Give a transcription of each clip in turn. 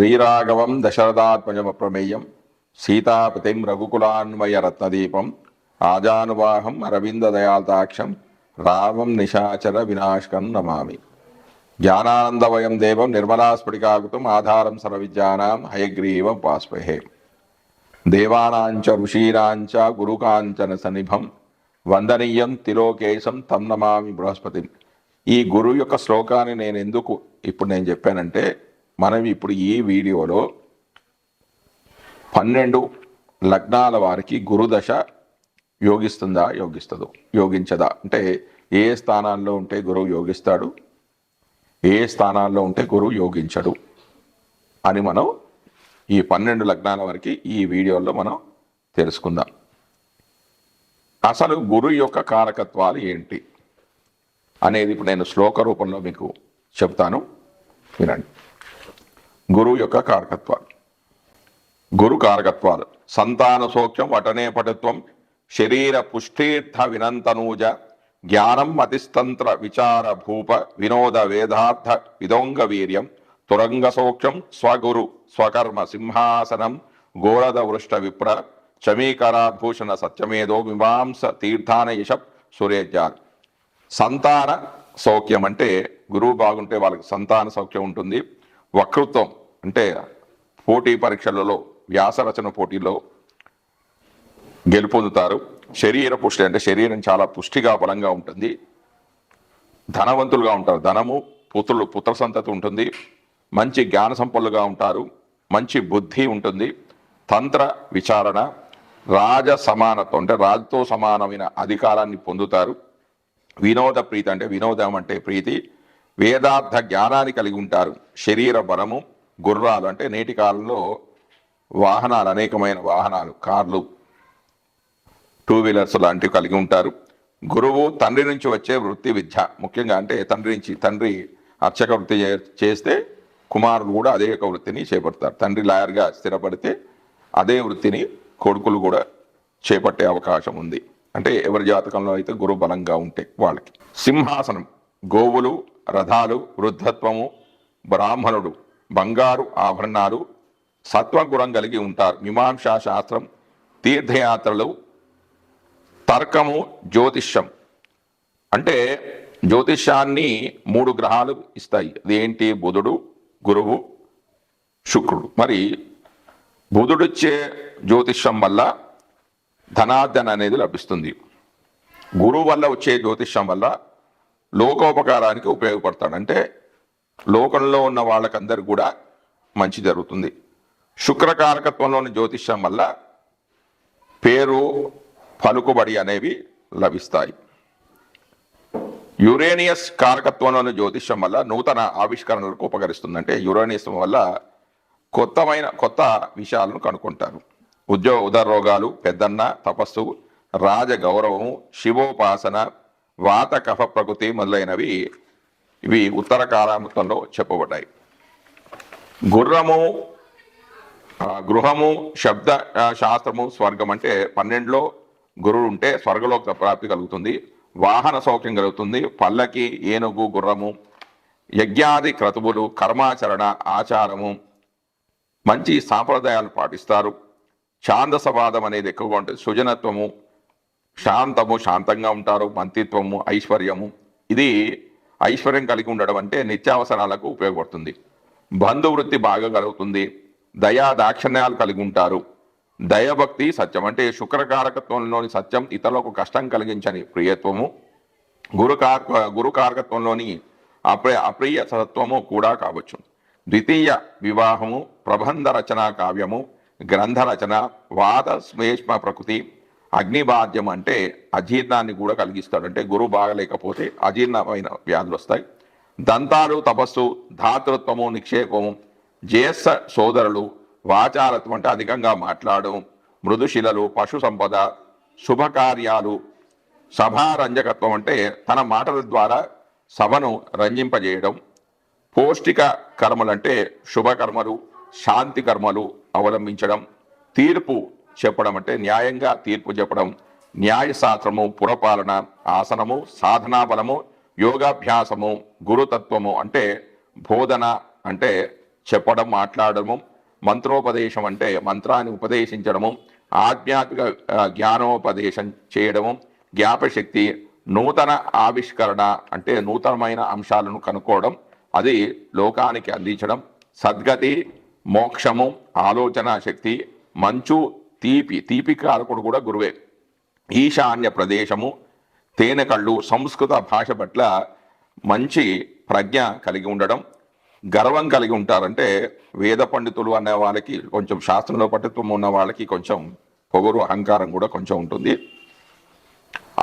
శ్రీరాఘవం దశరథాత్మజమప్రమేయం సీతాపతిం రఘుకులాన్వయ రత్నదీపం ఆజానువాహం అరవిందదయాల్తాక్షం రామం నిశాచర వినాశకం నమామి. జ్ఞానానందవయం దేవం నిర్మలాస్ఫటికాకృతం ఆధారం సర్వవిద్యానాం హయగ్రీవం పాస్మహే. దేవానాంచ ఋషీరాంచ గురుకాంచన సన్నిభం వందనీయం తిలోకేశం తం నమామి బృహస్పతి. ఈ గురువు యొక్క శ్లోకాన్ని నేను ఎందుకు ఇప్పుడు చెప్పానంటే, మనం ఇప్పుడు ఈ వీడియోలో 12 లగ్నాల వారికి గురుదశ యోగిస్తుందా యోగించదా, అంటే ఏ స్థానాల్లో ఉంటే గురువు యోగిస్తాడు, ఏ స్థానాల్లో ఉంటే గురువు యోగించడు అని మనం ఈ 12 లగ్నాల వరకు ఈ వీడియోలో మనం తెలుసుకుందాం. అసలు గురువు యొక్క కారకత్వాలు ఏంటి అనేది ఇప్పుడు నేను శ్లోక రూపంలో మీకు చెప్తాను, వినండి. గురువు యొక్క కారకత్వాలు. గురు కారకత్వాలు: సంతాన సౌఖ్యం, వటనే పటుత్వం, శరీర పుష్టీర్థ వినంతనూజ, జ్ఞానం మతిస్తంత్ర విచార భూప, వినోద వేదార్థ విదోంగ వీర్యం, తురంగ సౌఖ్యం, స్వగురు స్వకర్మ సింహాసనం, గోరద వృష్ట విప్ర, చమీకరాభూషణ సత్యమేదో, మీమాంస తీర్థాన యశప్ సూర్యజాల్. సంతాన సౌఖ్యం అంటే గురువు బాగుంటే వాళ్ళకి సంతాన సౌఖ్యం ఉంటుంది. వక్తృత్వం అంటే పోటీ పరీక్షలలో వ్యాసరచన పోటీలో గెలుపొందుతారు. శరీర పుష్టి అంటే శరీరం చాలా పుష్టిగా బలంగా ఉంటుంది. ధనవంతులుగా ఉంటారు, ధనము పుత్ర సంతతి ఉంటుంది. మంచి జ్ఞాన సంపన్నులుగా ఉంటారు, మంచి బుద్ధి ఉంటుంది. తంత్ర విచారణ, రాజ సమానత్వం అంటే రాజుతో సమానమైన అధికారాన్ని పొందుతారు. వినోద ప్రీతి అంటే వినోదం అంటే ప్రీతి. వేదార్థ జ్ఞానాన్ని కలిగి ఉంటారు. శరీర బలము, గుర్రాలు అంటే నేటి కాలంలో వాహనాలు, అనేకమైన వాహనాలు, కార్లు, 2 వీలర్స్ లాంటివి కలిగి ఉంటారు. గురువు తండ్రి నుంచి వచ్చే వృత్తి విద్య, ముఖ్యంగా అంటే తండ్రి అర్చక వృత్తి చేస్తే కుమారులు కూడా అదే ఒక వృత్తిని చేపడతారు. తండ్రి లాయర్గా స్థిరపడితే అదే వృత్తిని కొడుకులు కూడా చేపట్టే అవకాశం ఉంది. అంటే ఎవరి జాతకంలో అయితే గురువు బలంగా ఉంటే వాళ్ళకి. సింహాసనం: గోవులు, రథాలు, వృద్ధత్వము, బ్రాహ్మణుడు, బంగారు ఆభరణాలు, సత్వగుణం కలిగి ఉంటారు. మీమాంసా శాస్త్రం, తీర్థయాత్రలు, తర్కము, జ్యోతిష్యం అంటే జ్యోతిష్యాన్ని 3 గ్రహాలు ఇస్తాయి. అదేంటి? బుధుడు, గురువు, శుక్రుడు. మరి బుధుడిచ్చే జ్యోతిష్యం వల్ల ధనార్జన అనేది లభిస్తుంది. గురువు వల్ల వచ్చే జ్యోతిష్యం వల్ల లోకోపకారానికి ఉపయోగపడతాడు, అంటే లోకంలో ఉన్న వాళ్ళకందరికి కూడా మంచి జరుగుతుంది. శుక్రకారకత్వంలోని జ్యోతిష్యం వల్ల పేరు, పలుకుబడి అనేవి లభిస్తాయి. యురేనియస్ కారకత్వంలోని జ్యోతిష్యం వల్ల నూతన ఆవిష్కరణలకు ఉపకరిస్తుంది. అంటే యురేనియస్ వల్ల కొత్త విషయాలను కనుక్కుంటారు. ఉదర రోగాలు, పెద్దన్న, తపస్సు, రాజ గౌరవము, శివోపాసన, వాత కఫ ప్రకృతి మొదలైనవి ఇవి ఉత్తర కారకత్వంలో చెప్పబడ్డాయి. గృహము, శబ్ద శాస్త్రము, స్వర్గం అంటే 12లో గురువు ఉంటే స్వర్గలోక ప్రాప్తి కలుగుతుంది. వాహన సౌఖ్యం కలుగుతుంది. పల్లకి, ఏనుగు, గుర్రము, యజ్ఞాది క్రతువులు, కర్మాచరణ, ఆచారము, మంచి సాంప్రదాయాలు పాటిస్తారు. ఛాందసవాదం అనేది ఎక్కువగా ఉంటుంది. సృజనత్వము, శాంతంగా ఉంటారు. మంత్రిత్వము, ఐశ్వర్యము, ఇది ఐశ్వర్యం కలిగి ఉండడం అంటే నిత్యావసరాలకు ఉపయోగపడుతుంది. బంధువృత్తి బాగా కలుగుతుంది. దయా దాక్షిణ్యాలు కలిగి ఉంటారు. దయభక్తి, సత్యం అంటే శుక్రకారకత్వంలోని సత్యం, ఇతరులకు కష్టం కలిగించని ప్రియత్వము. గురుకారకత్వంలోని అప్రియ సత్వము కూడా కావచ్చు. ద్వితీయ వివాహము, ప్రబంధ రచన, కావ్యము, గ్రంథ రచన, వాత శ్లేష్మ ప్రకృతి, అగ్నిబాధ్యం అంటే అజీర్ణాన్ని కూడా కలిగిస్తాడు, అంటే గురువు బాగలేకపోతే అజీర్ణమైన వ్యాధులు వస్తాయి. దంతాలు, తపస్సు, ధాతృత్వము, నిక్షేపము, జ్యేష్ఠ సోదరులు, వాచారత్వం అంటే అధికంగా మాట్లాడడం, మృదుశిలలు, పశు సంపద, శుభకార్యాలు, సభారంజకత్వం అంటే తన మాటల ద్వారా సభను రంజింపజేయడం, పౌష్టిక కర్మలు అంటే శుభకర్మలు, శాంతి కర్మలు అవలంబించడం, తీర్పు చెప్పడం అంటే న్యాయంగా తీర్పు చెప్పడం, న్యాయశాస్త్రము, పురపాలన, ఆసనము, సాధనా బలము, యోగాభ్యాసము, గురుతత్వము అంటే బోధన, అంటే చెప్పడం, మాట్లాడము. మంత్రోపదేశం అంటే మంత్రాన్ని ఉపదేశించడము. ఆధ్యాత్మిక జ్ఞానోపదేశం చేయడము. జ్ఞాపశక్తి, నూతన ఆవిష్కరణ అంటే నూతనమైన అంశాలను కనుక్కోవడం, అది లోకానికి అందించడం. సద్గతి, మోక్షము, ఆలోచన శక్తి, మంచు, తీపి కారకుడు కూడా గురువే. ఈశాన్య ప్రదేశము, తేనె కళ్ళు, సంస్కృత భాష పట్ల మంచి ప్రజ్ఞ కలిగి ఉండడం. గర్వం కలిగి ఉంటారంటే వేద పండితులు అనే వాళ్ళకి కొంచెం శాస్త్రంలో పట్టుత్వం ఉన్న వాళ్ళకి కొంచెం పొగరు, అహంకారం కూడా కొంచెం ఉంటుంది.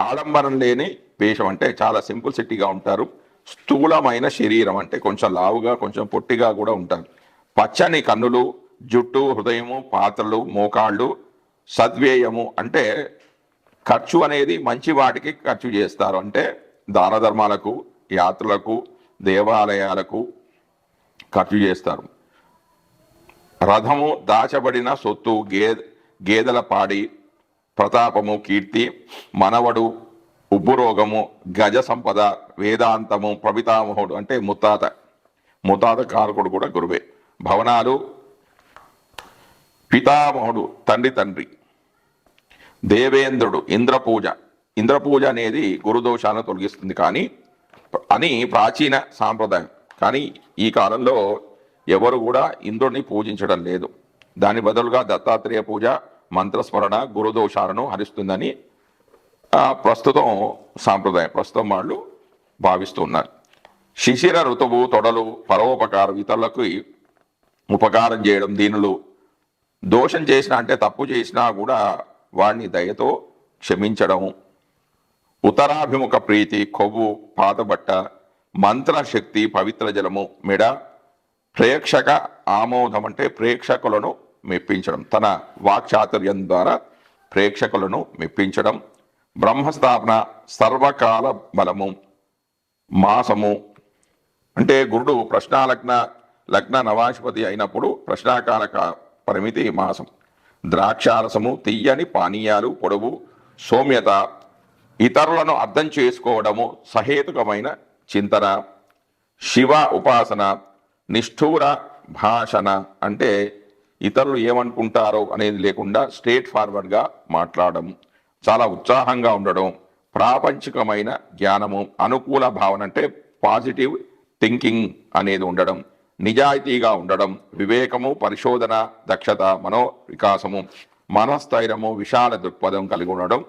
ఆడంబరం లేని వేషం అంటే చాలా సింపుల్సిటీగా ఉంటారు. స్థూలమైన శరీరం అంటే కొంచెం లావుగా, కొంచెం పొట్టిగా కూడా ఉంటారు. పచ్చని కన్నులు, జుట్టు, హృదయము, పాత్రలు, మోకాళ్ళు. సద్వ్యయము అంటే ఖర్చు అనేది మంచి వాటికి ఖర్చు చేస్తారు. అంటే దాన ధర్మాలకు, యాత్రలకు, దేవాలయాలకు ఖర్చు చేస్తారు. రథము, దాచబడిన సొత్తు, గేదెల పాడి, ప్రతాపము, కీర్తి, మనవడు, ఉబ్బురోగము, గజ సంపద, వేదాంతము, ప్రపితామహుడు అంటే ముత్తాత కారకుడు కూడా గురువే. భవనాలు, పితామహుడు తండ్రి. దేవేంద్రుడు, ఇంద్రపూజ అనేది గురుదోషాలను తొలగిస్తుంది అని ప్రాచీన సాంప్రదాయం. కానీ ఈ కాలంలో ఎవరు కూడా ఇంద్రుడిని పూజించడం లేదు. దాని బదులుగా దత్తాత్రేయ పూజ, మంత్రస్మరణ గురుదోషాలను హరిస్తుందని ప్రస్తుతం వాళ్ళు భావిస్తున్నారు. శిశిర ఋతువు, తొడలు, పరోపకారం, ఇతరులకు ఉపకారం చేయడం. దీనులు దోషం చేసినా అంటే తప్పు చేసినా కూడా వాడిని దయతో క్షమించడం. ఉత్తరాభిముఖ ప్రీతి, కొవ్వు, పాతబట్ట, మంత్రశక్తి, పవిత్ర జలము. మెడ, ప్రేక్షక ఆమోదం అంటే ప్రేక్షకులను మెప్పించడం. తన వాక్చాతుర్యం ద్వారా ప్రేక్షకులను మెప్పించడం. బ్రహ్మస్థాపన, సర్వకాల బలము. మాసము అంటే గురుడు లగ్న నవాధిపతి అయినప్పుడు ప్రశ్నాకాల పరిమితి మాసం. ద్రాక్షారసము, తీయని పానీయాలు, పొడవు, సౌమ్యత, ఇతరులను అర్థం చేసుకోవడము, సహేతుకమైన చింతన. శివ ఉపాసన, నిష్ఠూర భాషణ అంటే ఇతరులు ఏమనుకుంటారో అనేది లేకుండా స్ట్రేట్ ఫార్వర్డ్గా మాట్లాడడం. చాలా ఉత్సాహంగా ఉండడం. ప్రాపంచికమైన జ్ఞానము, అనుకూల భావన అంటే పాజిటివ్ థింకింగ్ అనేది ఉండడం. నిజాయితీగా ఉండడం. వివేకము, పరిశోధన, దక్షత, మనోవికాసము, మనస్థైర్యము, విశాల దృక్పథం కలిగి ఉండడం.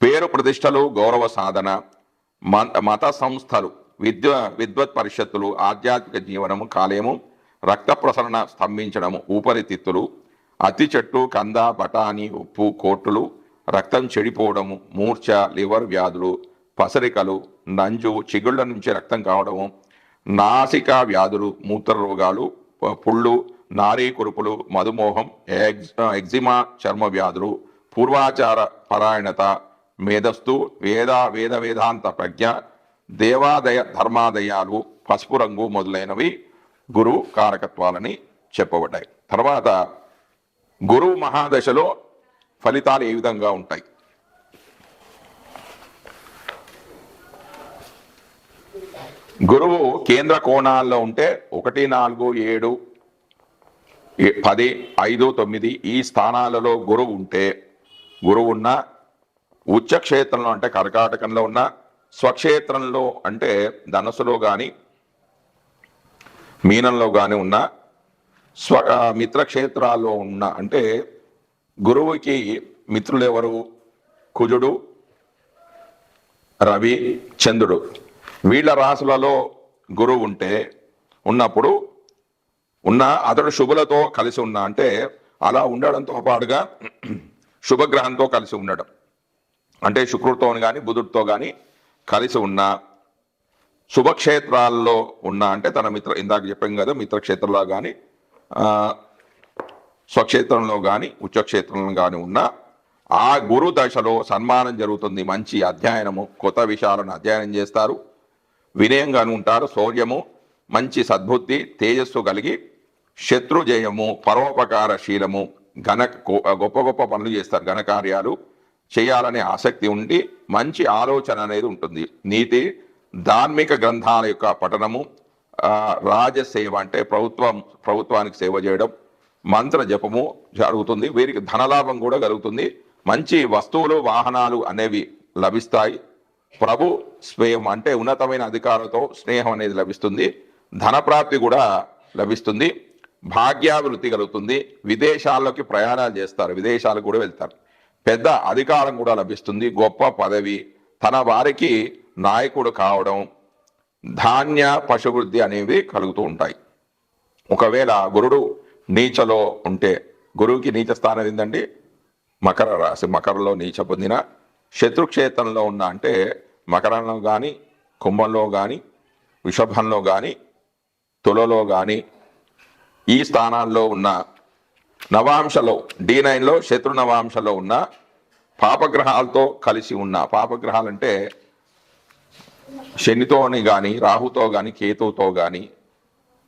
పేరు ప్రతిష్టలు, గౌరవ సాధన, మత సంస్థలు, విద్వత్ పరిషత్తులు, ఆధ్యాత్మిక జీవనము, కాలేయము, రక్త ప్రసరణ స్తంభించడము, ఊపరితిత్తులు, అతి చెట్టు, కంద, బఠానీ, ఉప్పు, కోట్లు, రక్తం చెడిపోవడము, మూర్ఛ, లివర్ వ్యాధులు, పసరికలు, నంజు, చిగుళ్ళ నుంచి రక్తం కావడము, నాసికా వ్యాధులు, మూత్ర రోగాలు, పుళ్ళు, నారీ కురుపులు, మధుమోహం, ఎగ్జిమా, చర్మ వ్యాధులు, పూర్వాచార పరాయణత, మేధస్తు, వేదాంత ప్రజ్ఞ, దేవాదయ ధర్మాదయాలు, పసుపు రంగు మొదలైనవి గురువు కారకత్వాలని చెప్పబడ్డాయి. తర్వాత గురువు మహాదశలో ఫలితాలు ఏ విధంగా ఉంటాయి? గురువు కేంద్ర కోణాల్లో ఉంటే 1, 4, 7, 10, 5, 9 ఈ స్థానాలలో గురువు ఉన్న ఉచ్చక్షేత్రంలో అంటే కర్కాటకంలో ఉన్న, స్వక్షేత్రంలో అంటే ధనస్సులో కానీ మీనంలో కానీ ఉన్న, మిత్రక్షేత్రాల్లో ఉన్న అంటే గురువుకి మిత్రులు ఎవరు? కుజుడు, రవి, చంద్రుడు. వీళ్ళ రాశులలో గురువు ఉన్నప్పుడు అతడు శుభులతో కలిసి ఉన్నా అంటే అలా ఉండడంతో పాటుగా శుభగ్రహంతో కలిసి ఉండడం అంటే శుక్రుడితో కానీ బుధుడితో కానీ కలిసి ఉన్న, శుభక్షేత్రాల్లో అంటే తన ఇందాక చెప్పాం కదా, మిత్రక్షేత్రంలో కానీ స్వక్షేత్రంలో కానీ ఉచ్చక్షేత్రంలో కానీ ఉన్న ఆ గురు దశలో సన్మానం జరుగుతుంది. మంచి అధ్యయనము, కొత్త విషయాలను అధ్యయనం చేస్తారు. వినయంగాను ఉంటారు. శౌర్యము, మంచి సద్బుద్ధి, తేజస్సు కలిగి శత్రుజయము, పరోపకారశీలము, గొప్ప గొప్ప పనులు చేస్తారు. ఘనకార్యాలు చేయాలనే ఆసక్తి ఉండి మంచి ఆలోచన అనేది ఉంటుంది. నీతి, ధార్మిక గ్రంథాల యొక్క పఠనము, రాజసేవ అంటే ప్రభుత్వానికి సేవ చేయడం, మంత్ర జపము జరుగుతుంది. వీరికి ధనలాభం కూడా కలుగుతుంది. మంచి వస్తువులు వాహనాలు అనేవి లభిస్తాయి. ప్రభు స్వయం అంటే ఉన్నతమైన అధికారులతో స్నేహం అనేది లభిస్తుంది. ధనప్రాప్తి కూడా లభిస్తుంది. భాగ్యాభివృద్ధి కలుగుతుంది. విదేశాల్లోకి ప్రయాణాలు చేస్తారు, విదేశాలకు కూడా వెళ్తారు. పెద్ద అధికారం కూడా లభిస్తుంది. గొప్ప పదవి, తన వారికి నాయకుడు కావడం, ధాన్య పశువృద్ధి అనేవి కలుగుతూ ఉంటాయి. ఒకవేళ గురుడు నీచలో ఉంటే, గురువుకి నీచ స్థానం ఏంటండి? మకర రాశి. మకరంలో నీచ పొందిన, శత్రుక్షేత్రంలో ఉన్న అంటే మకరంలో కానీ, కుంభంలో కానీ, వృషభంలో కానీ, తులలో కానీ ఈ స్థానాల్లో ఉన్న నవాంశలో D9లో శత్రు నవాంశలో ఉన్న పాపగ్రహాలతో కలిసి ఉన్న, పాపగ్రహాలంటే శనితోని కానీ, రాహుతో కానీ, కేతువుతో కానీ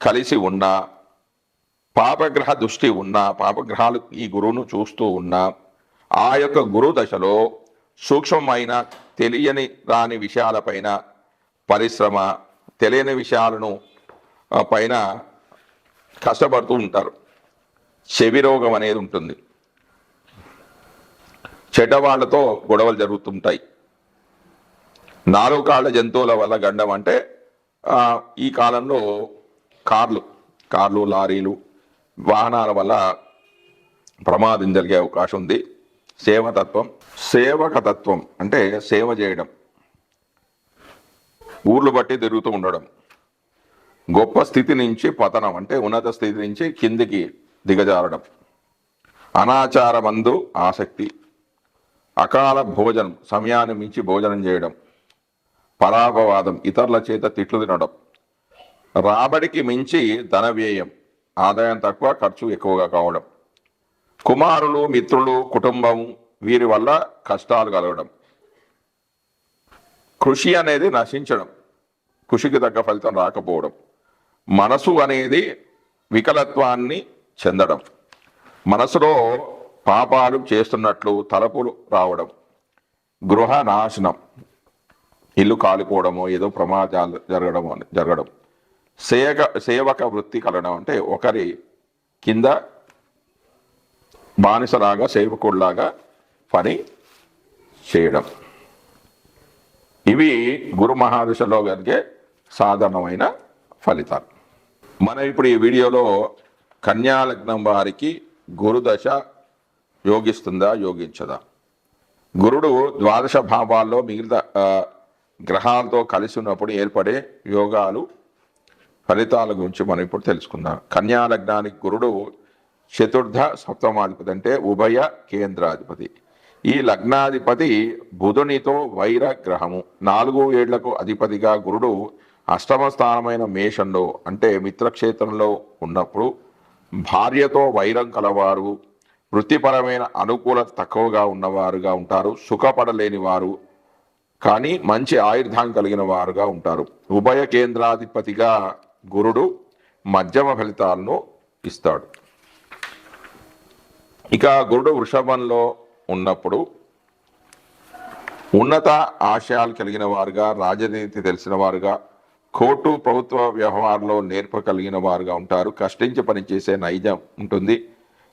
కలిసి ఉన్న, పాపగ్రహ దృష్టి ఉన్న, పాపగ్రహాలు ఈ గురువును చూస్తూ ఉన్న ఆ యొక్క గురు దశలో సూక్ష్మమైన తెలియని రాని విషయాలపైన పరిశ్రమ, తెలియని విషయాలను పైన కష్టపడుతూ ఉంటారు. చెవి రోగం అనేది ఉంటుంది. చెడ్డవాళ్లతో గొడవలు జరుగుతుంటాయి. 4 కాళ్ళ జంతువుల వల్ల గండం అంటే ఈ కాలంలో కార్లు, లారీలు, వాహనాల వల్ల ప్రమాదం జరిగే అవకాశం ఉంది. సేవకతత్వం అంటే సేవ చేయడం, ఊర్లు బట్టి తిరుగుతూ ఉండడం. గొప్ప స్థితి నుంచి పతనం అంటే ఉన్నత స్థితి నుంచి కిందికి దిగజారడం. అనాచారమందు ఆసక్తి, అకాల భోజనం, సమయాన్ని మించి భోజనం చేయడం, పరాపవాదం, ఇతరుల చేత తిట్లు తినడం, రాబడికి మించి ధన వ్యయం, ఆదాయం తక్కువ ఖర్చు ఎక్కువగా కావడం, కుమారులు, మిత్రులు, కుటుంబం వీరి వల్ల కష్టాలు కలగడం, కృషి అనేది నశించడం, కృషికి తగ్గ ఫలితం రాకపోవడం, మనసు అనేది వికలత్వాన్ని చెందడం, మనసులో పాపాలు చేస్తున్నట్లు తలపులు రావడం, గృహ నాశనం, ఇల్లు కాలిపోవడము, ఏదో ప్రమాదాలు జరగడం, సేవక వృత్తి కలగడం అంటే ఒకరి కింద బానిసలాగా, సేవకుడిలాగా పని చేయడం. ఇవి గురు మహాదశలో కలిగే సాధారణమైన ఫలితాలు. మనం ఇప్పుడు ఈ వీడియోలో కన్యా లగ్నం వారికి గురుదశ యోగిస్తుందా, యోగించదా, గురుడు ద్వాదశ భావాల్లో మిగతా గ్రహాలతో కలిసి ఉన్నప్పుడు ఏర్పడే యోగాలు, ఫలితాల గురించి మనం ఇప్పుడు తెలుసుకుందాం. కన్యా లగ్నానికి గురుడు చతుర్థ సప్తమాధిపతి అంటే ఉభయ కేంద్రాధిపతి. ఈ లగ్నాధిపతి బుధునితో వైర గ్రహము. 4 ఏళ్లకు అధిపతిగా గురుడు అష్టమ స్థానమైన మేషంలో అంటే మిత్రక్షేత్రంలో ఉన్నప్పుడు భార్యతో వైరం కలవారు, వృత్తిపరమైన అనుకూలత తక్కువగా ఉన్నవారుగా ఉంటారు. సుఖపడలేని వారు కానీ మంచి ఆయుర్ధాం కలిగిన వారుగా ఉంటారు. ఉభయ కేంద్రాధిపతిగా గురుడు మధ్యమ ఫలితాలను ఇస్తాడు. ఇక గురుడు వృషభంలో ఉన్నప్పుడు ఉన్నత ఆశయాలు కలిగిన వారుగా, రాజనీతి తెలిసిన వారుగా, కోర్టు ప్రభుత్వ వ్యవహారంలో నేర్పు కలిగిన వారుగా ఉంటారు. కష్టించి పనిచేసే నైజం ఉంటుంది.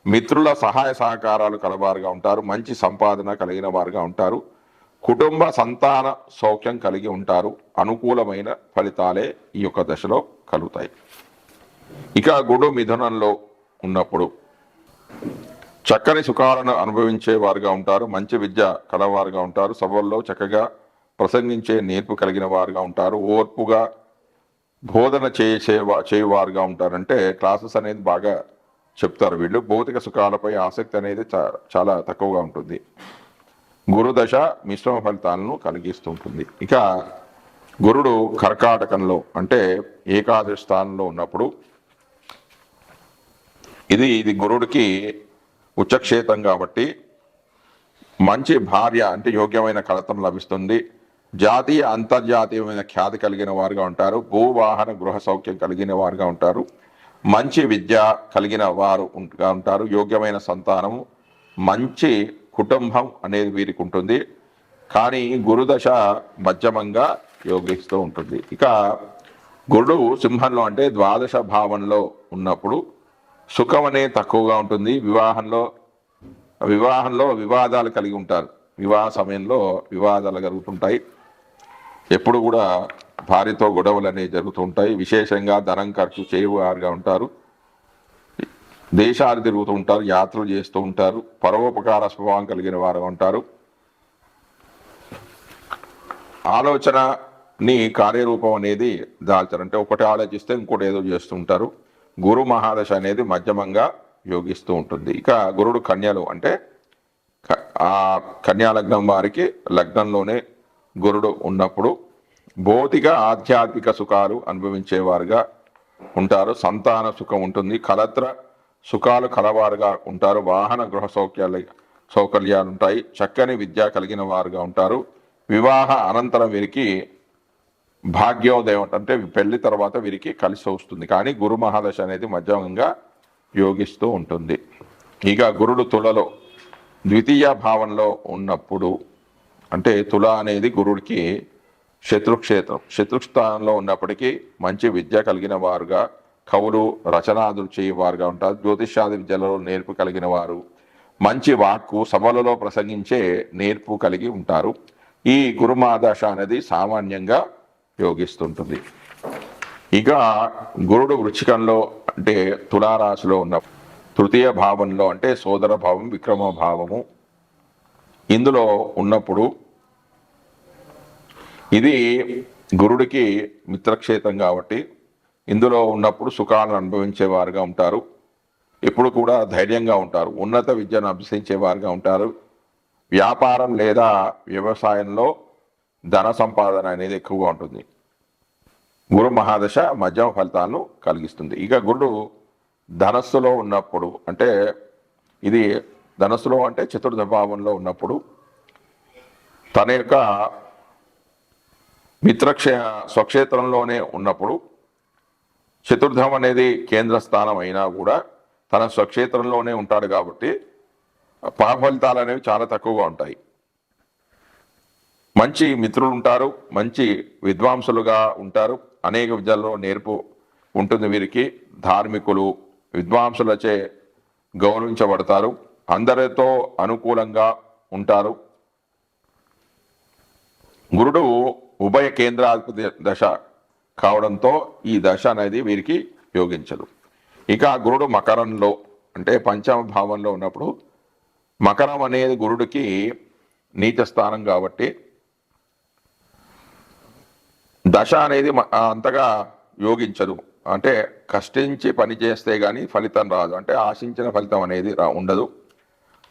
మిత్రుల సహాయ సహకారాలు కలవారుగా ఉంటారు. మంచి సంపాదన కలిగిన వారుగా ఉంటారు. కుటుంబ సంతాన సౌఖ్యం కలిగి ఉంటారు. అనుకూలమైన ఫలితాలే ఈ యొక్క దశలో కలుగుతాయి. ఇక గురుడు మిథునంలో ఉన్నప్పుడు చక్కని సుఖాలను అనుభవించే వారుగా ఉంటారు. మంచి విద్య కలవారుగా ఉంటారు. సభల్లో చక్కగా ప్రసంగించే నేర్పు కలిగిన వారుగా ఉంటారు. ఓర్పుగా బోధన చేయువారుగా ఉంటారంటే క్లాసెస్ అనేది బాగా చెప్తారు వీళ్ళు. భౌతిక సుఖాలపై ఆసక్తి అనేది చాలా తక్కువగా ఉంటుంది. గురుదశ మిశ్రమ ఫలితాలను కలిగిస్తూ ఉంటుంది. ఇక గురుడు కర్కాటకంలో అంటే ఏకాదశ స్థానంలో ఉన్నప్పుడు ఇది గురుడికి ఉచ్చక్షేత్రం కాబట్టి మంచి భార్య అంటే యోగ్యమైన కలతం లభిస్తుంది. జాతీయ అంతర్జాతీయమైన ఖ్యాతి కలిగిన వారుగా ఉంటారు. భూవాహన గృహ సౌఖ్యం కలిగిన వారుగా ఉంటారు. మంచి విద్య కలిగిన వారు ఉంటారు. యోగ్యమైన సంతానము, మంచి కుటుంబం అనేది వీరికి ఉంటుంది. కానీ గురుదశ మధ్యమంగా యోగిస్తూ ఉంటుంది. ఇక గురుడు సింహంలో అంటే ద్వాదశ భావంలో ఉన్నప్పుడు సుఖం అనేది తక్కువగా ఉంటుంది. వివాహంలో వివాదాలు కలిగి ఉంటారు. వివాహ సమయంలో వివాదాలు జరుగుతుంటాయి. ఎప్పుడు కూడా భార్యతో గొడవలు అనేవి జరుగుతూ ఉంటాయి. విశేషంగా ధనం ఖర్చు చేయవారుగా ఉంటారు. దేశాలు తిరుగుతూ ఉంటారు, యాత్రలు చేస్తూ ఉంటారు. పరోపకార స్వభావం కలిగిన వారుగా ఉంటారు. ఆలోచనని కార్యరూపం అనేది దాల్చారు. అంటే ఒకటి ఆలోచిస్తే ఇంకోటి ఏదో చేస్తుంటారు. గురు మహాదశ అనేది మధ్యమంగా యోగిస్తూ ఉంటుంది. ఇక గురుడు కన్యలు అంటే ఆ కన్యా లగ్నం వారికి లగ్నంలోనే గురుడు ఉన్నప్పుడు భౌతిక ఆధ్యాత్మిక సుఖాలు అనుభవించేవారుగా ఉంటారు. సంతాన సుఖం ఉంటుంది. కలత్ర సుఖాలు కలవారుగా ఉంటారు. వాహన గృహ సౌకర్యాలు ఉంటాయి. చక్కని విద్య కలిగిన వారుగా ఉంటారు. వివాహ అనంతరం వీరికి భాగ్యోదయం అంటే పెళ్లి తర్వాత వీరికి కలిసి వస్తుంది. కానీ గురు మహాదశ అనేది మధ్యమంగా యోగిస్తూ ఉంటుంది. ఇక గురుడు తులలో ద్వితీయ భావంలో ఉన్నప్పుడు అంటే తుల అనేది గురుడికి శత్రుక్షేత్రం. శత్రుస్థానంలో ఉన్నప్పటికీ మంచి విద్య కలిగిన వారుగా, కవులు రచనాదులు చేయవారుగా ఉంటారు. జ్యోతిషాది విద్యలలో నేర్పు కలిగిన వారు, మంచి వాక్కు, సభలలో ప్రసంగించే నేర్పు కలిగి ఉంటారు. ఈ గురుమాదశ అనేది సామాన్యంగా యోగిస్తుంటుంది. ఇక గురుడు వృచ్చికంలో అంటే తులారాశిలో ఉన్న తృతీయ భావంలో అంటే సోదర భావం, విక్రమ భావము ఇందులో ఉన్నప్పుడు ఇది గురుడికి మిత్రక్షేత్రం కాబట్టి ఇందులో ఉన్నప్పుడు సుఖాలను అనుభవించేవారుగా ఉంటారు. ఎప్పుడు కూడా ధైర్యంగా ఉంటారు. ఉన్నత విద్యను అభ్యసించేవారుగా ఉంటారు. వ్యాపారం లేదా వ్యవసాయంలో ధన సంపాదన అనేది ఎక్కువగా ఉంటుంది. గురు మహాదశ మధ్యమ ఫలితాలను కలిగిస్తుంది. ఇక గురుడు ధనస్సులో ఉన్నప్పుడు అంటే ఇది ధనస్సులో అంటే చతుర్థ భావంలో ఉన్నప్పుడు తన యొక్క స్వక్షేత్రంలోనే ఉన్నప్పుడు చతుర్థం అనేది కేంద్ర స్థానం అయినా కూడా తన స్వక్షేత్రంలోనే ఉంటాడు కాబట్టి పాప ఫలితాలు అనేవి చాలా తక్కువగా ఉంటాయి. మంచి మిత్రులు ఉంటారు, మంచి విద్వాంసులుగా ఉంటారు. అనేక విద్యల్లో నేర్పు ఉంటుంది వీరికి. ధార్మికులు, విద్వాంసులచే గౌరవించబడతారు. అందరితో అనుకూలంగా ఉంటారు. గురుడు ఉభయ కేంద్రాధిపతి దశ కావడంతో ఈ దశ అనేది వీరికి యోగించదు. ఇక గురుడు మకరంలో అంటే పంచమ భావంలో ఉన్నప్పుడు మకరం అనేది గురుడికి నీచ స్థానం కాబట్టి దశ అనేది అంతగా యోగించదు. అంటే కష్టించి పని చేస్తే కానీ ఫలితం రాదు. అంటే ఆశించిన ఫలితం అనేది ఉండదు.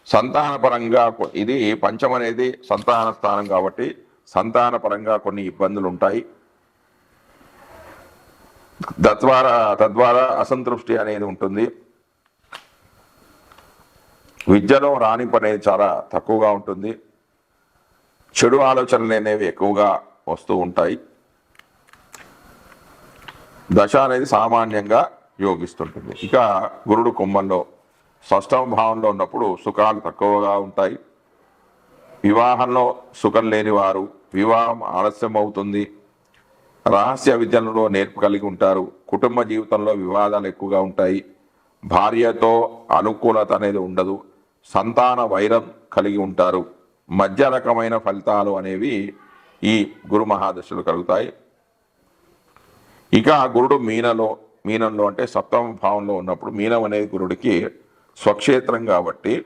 సంతానపరంగా ఇది పంచం అనేది సంతాన స్థానం కాబట్టి సంతానపరంగా కొన్ని ఇబ్బందులు ఉంటాయి. తద్వారా అసంతృప్తి అనేది ఉంటుంది. విద్యలో రాణింపు అనేది చాలా తక్కువగా ఉంటుంది. చెడు ఆలోచనలు అనేవి ఎక్కువగా వస్తూ ఉంటాయి. దశ అనేది సామాన్యంగా యోగిస్తుంటుంది. ఇక గురుడు కుంభంలో షష్టమ భావంలో ఉన్నప్పుడు సుఖాలు తక్కువగా ఉంటాయి. వివాహంలో సుఖం లేని వారు, వివాహం ఆలస్యం అవుతుంది. రహస్య విద్యలలో నేర్పు కలిగి ఉంటారు. కుటుంబ జీవితంలో వివాదాలు ఎక్కువగా ఉంటాయి. భార్యతో అనుకూలత అనేది ఉండదు. సంతాన వైరం కలిగి ఉంటారు. మధ్య రకమైన ఫలితాలు అనేవి ఈ గురు మహాదశలు కలుగుతాయి. ఇక గురుడు మీనంలో అంటే సప్తమ భావంలో ఉన్నప్పుడు మీనం అనేది గురుడికి స్వక్షేత్రం కాబట్టి